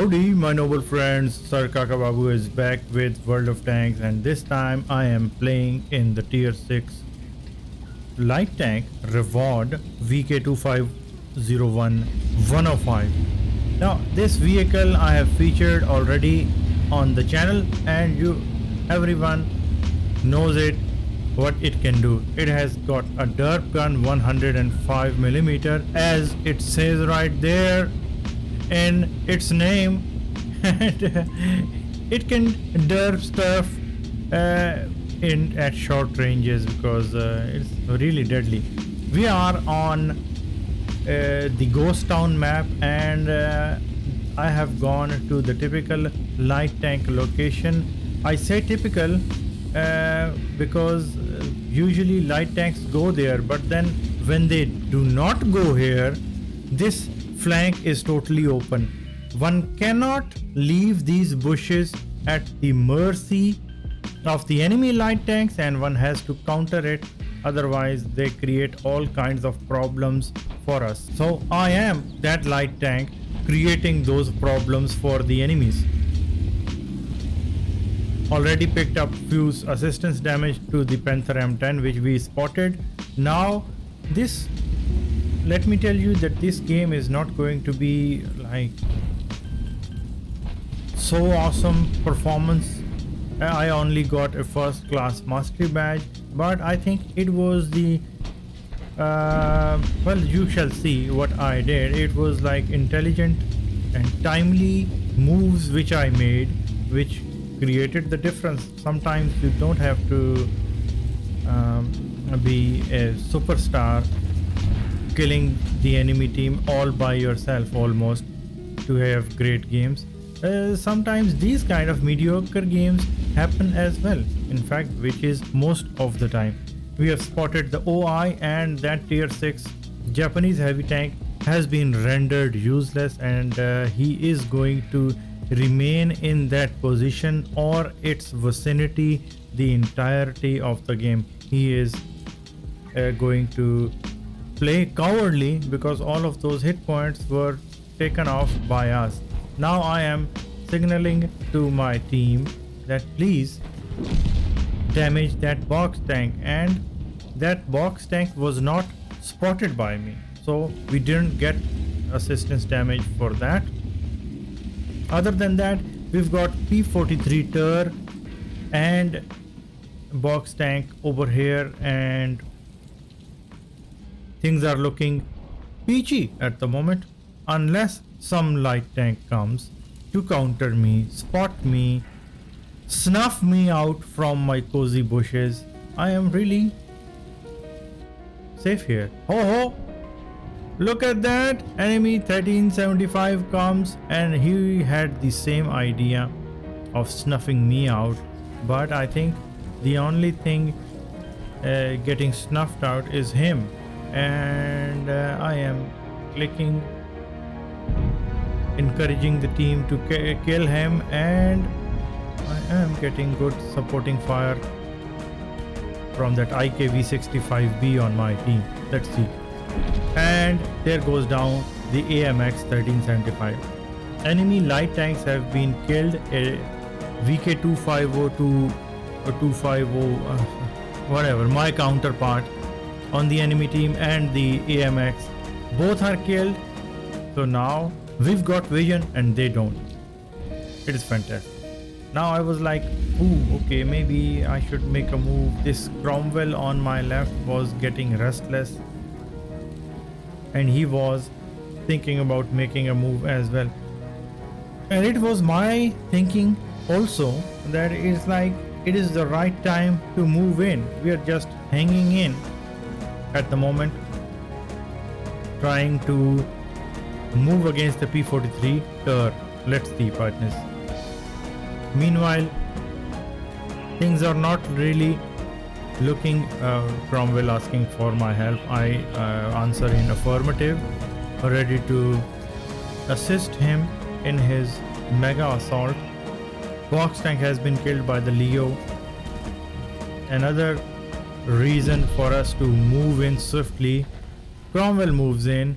Howdy, my noble friends. SirKakaBabu is back with World of Tanks, and this time I am playing in the Tier 6 Light Tank Reward VK2501105. Now, this vehicle I have featured already on the channel, and everyone knows it, what it can do. It has got a derp gun 105mm, as it says right there in its name, and it can derp stuff in at short ranges because it's really deadly. We are on the ghost town map, and I have gone to the typical light tank location. I say typical because usually light tanks go there, but then when they do not go here, this flank is totally open. One cannot leave these bushes at the mercy of the enemy light tanks, and one has to counter it, otherwise they create all kinds of problems for us. So I am that light tank creating those problems for the enemies. Already picked up few assistance damage to the Panther M10 which we spotted. Now this, let me tell you that this game is not going to be like so awesome performance. I only got a first class mastery badge, but I think it was the well, you shall see what I did. It was like intelligent and timely moves which I made, which created the difference. Sometimes you don't have to be a superstar killing the enemy team all by yourself almost to have great games. Sometimes these kind of mediocre games happen as well, in fact, which is most of the time. We have spotted the OI, and that tier 6 Japanese heavy tank has been rendered useless, and he is going to remain in that position or its vicinity the entirety of the game. He is going to play cowardly because all of those hit points were taken off by us. Now I am signaling to my team that please damage that box tank, and that box tank was not spotted by me, so we didn't get assistance damage for that. Other than that, we've got P43 Tur and box tank over here, and things are looking peachy at the moment, unless some light tank comes to counter me, spot me, snuff me out from my cozy bushes. I am really safe here. Ho ho! Look at that! Enemy 1375 comes, and he had the same idea of snuffing me out, but I think the only thing getting snuffed out is him, and I am clicking, encouraging the team to kill him, and I am getting good supporting fire from that IKV-65B on my team. Let's see. And there goes down the AMX 1375. Enemy light tanks have been killed. A VK250 or 250 whatever, my counterpart on the enemy team, and the AMX, both are killed. So now we've got vision and they don't. It is fantastic. Now I was like, ooh, okay, maybe I should make a move. This Cromwell on my left was getting restless, and he was thinking about making a move as well. And it was my thinking also that it's like it is the right time to move in. We are just hanging in at the moment, trying to move against the P43 Tur. Let's see, partners. Meanwhile, things are not really looking. Cromwell asking for my help. I answer in affirmative, ready to assist him in his mega assault. Box tank has been killed by the Leo. Another reason for us to move in swiftly. Cromwell moves in,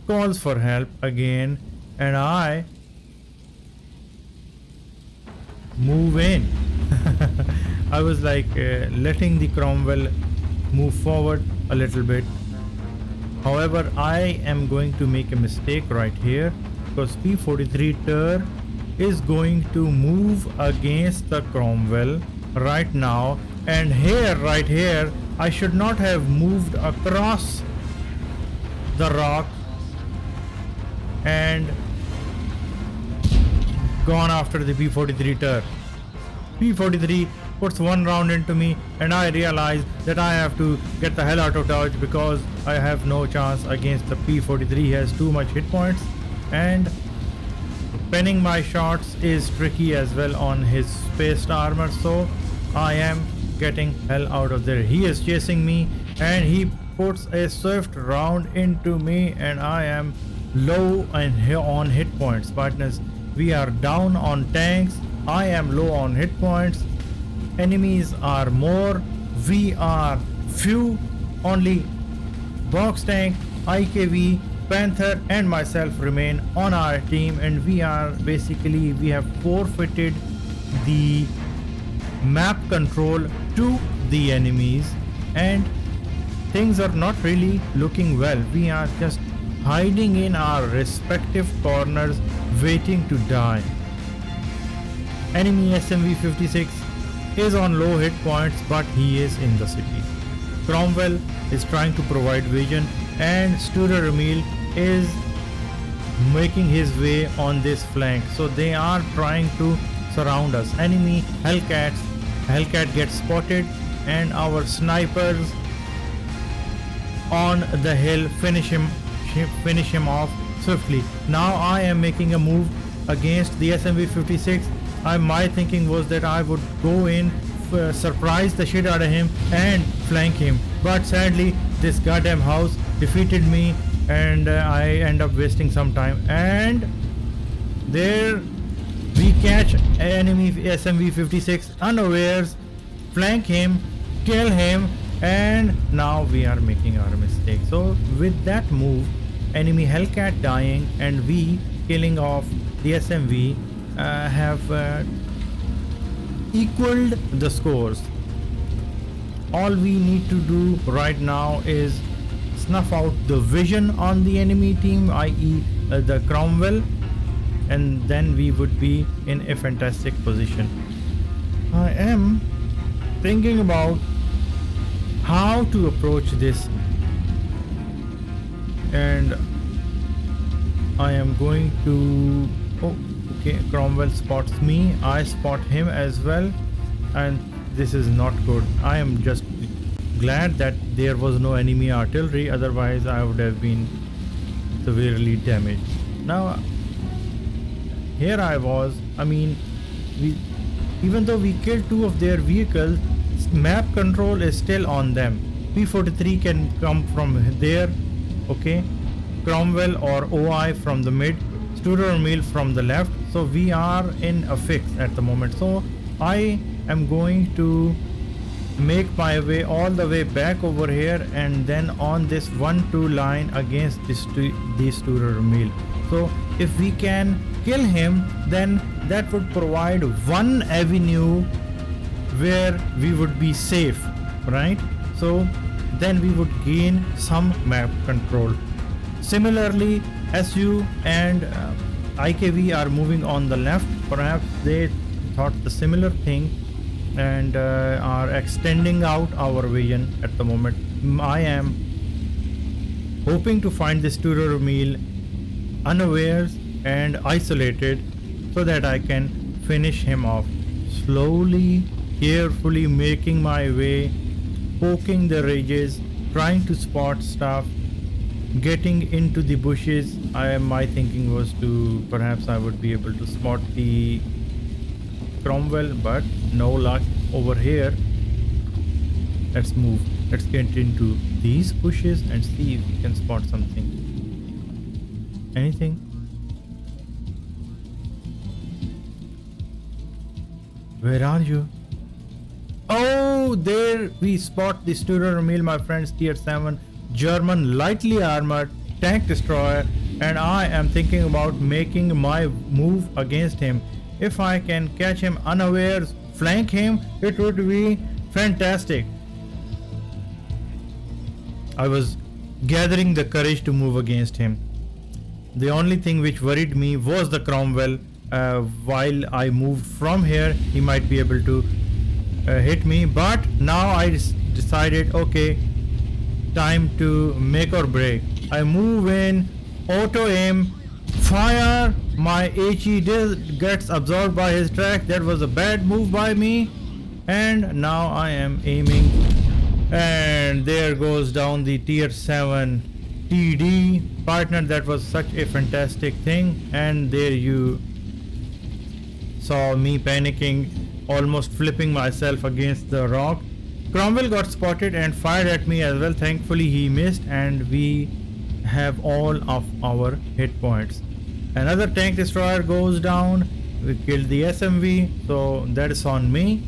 calls for help again, and I move in. I was like letting the Cromwell move forward a little bit. However, I am going to make a mistake right here because P43 Ter is going to move against the Cromwell right now, and here, right here, I should not have moved across the rock and gone after the P43 Ter. P43 puts one round into me, and I realize that I have to get the hell out of dodge because I have no chance against the P43. He has too much hit points, and penning my shots is tricky as well on his spaced armor, so I am getting hell out of there. He is chasing me and he puts a swift round into me, and I am low on hit points. Partners, we are down on tanks. I am low on hit points. Enemies are more. We are few. Only box tank, IKV, Panther and myself remain on our team, and we have forfeited the map control to the enemies, and things are not really looking well. We are just hiding in our respective corners waiting to die. Enemy SMV-56 is on low hit points, but he is in the city. Cromwell is trying to provide vision, and Studer Emil is making his way on this flank, so they are trying to surround us. Enemy Hellcat gets spotted, and our snipers on the hill finish him off swiftly. Now I am making a move against the SMV-56. My thinking was that I would go in, surprise the shit out of him and flank him, but sadly this goddamn house defeated me, and I end up wasting some time, and there we catch enemy SMV-56 unawares, flank him, kill him, and now we are making our mistake. So with that move, enemy Hellcat dying and we killing off the SMV have equaled the scores. All we need to do right now is snuff out the vision on the enemy team, i.e. The Cromwell, and then we would be in a fantastic position. I am thinking about how to approach this, and I am going to... oh, okay, Cromwell spots me, I spot him as well, and this is not good. I am just glad that there was no enemy artillery, otherwise I would have been severely damaged. Now here I was, even though we killed two of their vehicles, map control is still on them. P43 can come from there, okay, Cromwell or OI from the mid, Studer Emil from the left, so we are in a fix at the moment. So I am going to make my way all the way back over here, and then on this 1-2 line against this Studer Emil. So if we can kill him, then that would provide one avenue where we would be safe, right? So then we would gain some map control. Similarly, SU and IKV are moving on the left. Perhaps they thought the similar thing and are extending out our vision at the moment. I am hoping to find this Studer Emil unawares and isolated so that I can finish him off. Slowly, carefully making my way, poking the ridges, trying to spot stuff, getting into the bushes. My thinking was to perhaps I would be able to spot the Cromwell, but no luck over here. Let's move. Let's get into these bushes and see if we can spot something. Anything? Where are you? Oh, there we spot the Studer Emil, my friends, tier 7 German lightly armored tank destroyer, and I am thinking about making my move against him. If I can catch him unawares, flank him, it would be fantastic. I was gathering the courage to move against him. The only thing which worried me was the Cromwell. While I moved from here, he might be able to hit me, but now I decided, okay, time to make or break. I move in, auto aim, fire. My HE gets absorbed by his track. That was a bad move by me, and now I am aiming, and there goes down the tier 7 TD partner. That was such a fantastic thing. And there you saw me panicking, almost flipping myself against the rock. Cromwell got spotted and fired at me as well. Thankfully he missed, and we have all of our hit points. Another tank destroyer goes down. We killed the SMV, so that is on me.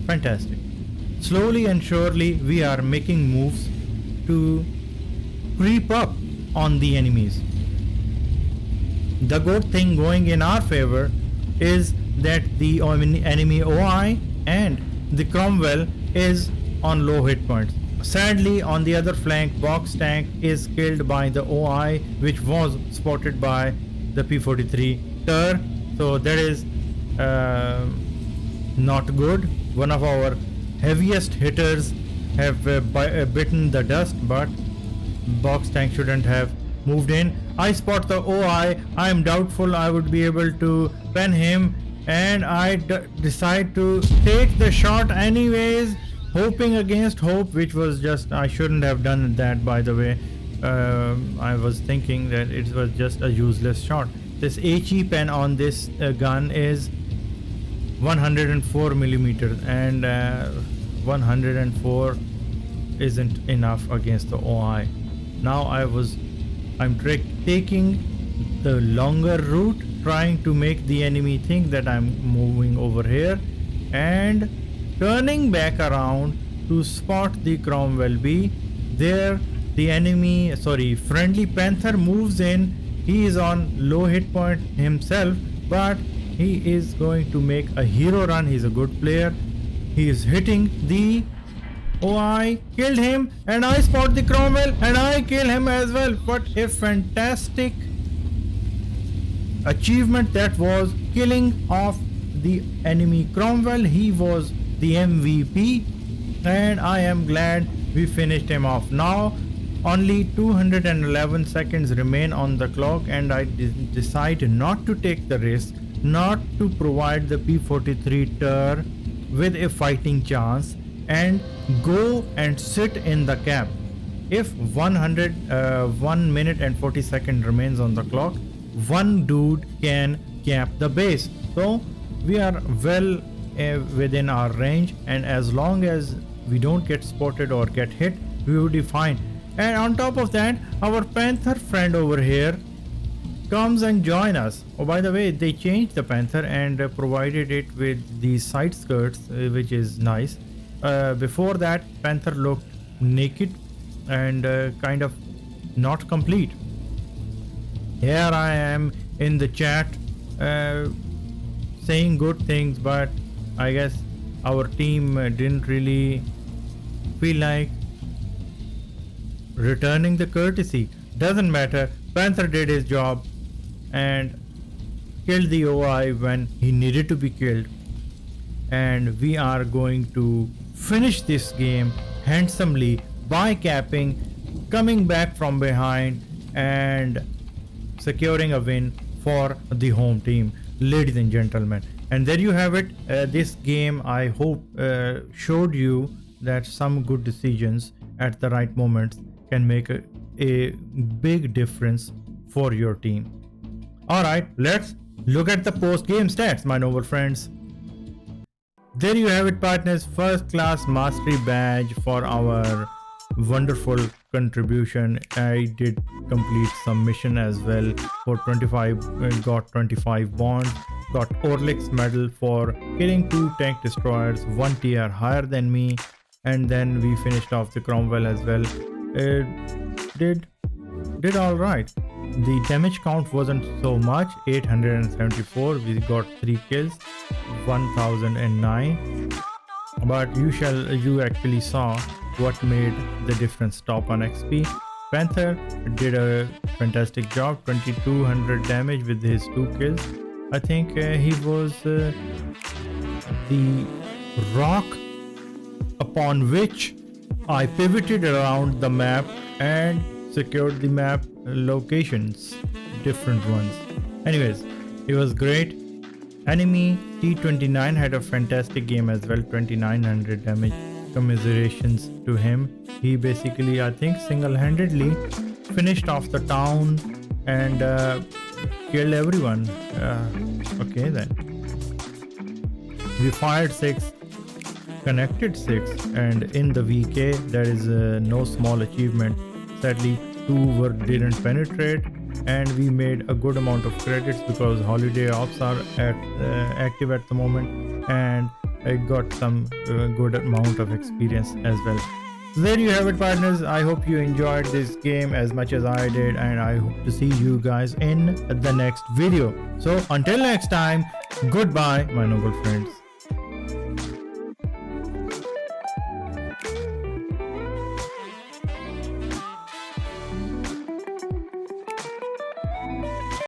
Fantastic. Slowly and surely we are making moves to creep up on the enemies. The good thing going in our favor is that the enemy OI and the Cromwell is on low hit points. Sadly, on the other flank, box tank is killed by the OI, which was spotted by the P43 Ter. So that is not good. One of our heaviest hitters have bitten the dust, but box tank shouldn't have moved in. I spot the OI. I am doubtful I would be able to pen him, and I decide to take the shot anyways, hoping against hope, which was just, I shouldn't have done that, by the way. I was thinking that it was just a useless shot. This HE pen on this gun is 104 millimeters, and 104 isn't enough against the OI. Now I'm taking the longer route, trying to make the enemy think that I'm moving over here, and turning back around to spot the Cromwell B. There the friendly Panther moves in. He is on low hit point himself, but he is going to make a hero run. He's a good player. He is hitting the OI, killed him, and I spot the Cromwell and I kill him as well. What a fantastic achievement that was, killing off the enemy Cromwell. He was the MVP, and I am glad we finished him off. Now only 211 seconds remain on the clock, and I decide not to take the risk, not to provide the P43 Ter with a fighting chance, and go and sit in the cap. If 1 minute and 40 seconds remains on the clock, one dude can cap the base. So we are well within our range, and as long as we don't get spotted or get hit, we will be fine. And on top of that, our Panther friend over here comes and join us. Oh, by the way, they changed the Panther and provided it with these side skirts, which is nice. Before that, Panther looked naked and kind of not complete. Here I am in the chat saying good things, but I guess our team didn't really feel like returning the courtesy. Doesn't matter. Panther did his job and killed the OI when he needed to be killed, and we are going to finish this game handsomely by capping, coming back from behind, and securing a win for the home team, ladies and gentlemen. And there you have it. This game, I hope, showed you that some good decisions at the right moments can make a big difference for your team. Alright, let's look at the post-game stats, my noble friends. There you have it, partners. First class mastery badge for our wonderful contribution. I did complete some mission as well for 25, got 25 bonds, got Orlik's medal for killing 2 tank destroyers, 1 tier higher than me, and then we finished off the Cromwell as well. It did all right. The damage count wasn't so much, 874. We got 3 kills, 1009. But you actually saw what made the difference. Top on XP. Panther did a fantastic job, 2200 damage with his 2 kills. I think he was the rock upon which I pivoted around the map and secured the map locations, different ones. Anyways, it was great. Enemy T29 had a fantastic game as well, 2900 damage. Commiserations to him. He basically, I think, single-handedly finished off the town and killed everyone. Okay then. We fired 6, connected 6, and in the VK there is no small achievement. Sadly, 2 didn't penetrate, and we made a good amount of credits because holiday ops are active at the moment, and I got some good amount of experience as well. So there you have it, partners. I hope you enjoyed this game as much as I did, and I hope to see you guys in the next video. So until next time, goodbye, my noble friends.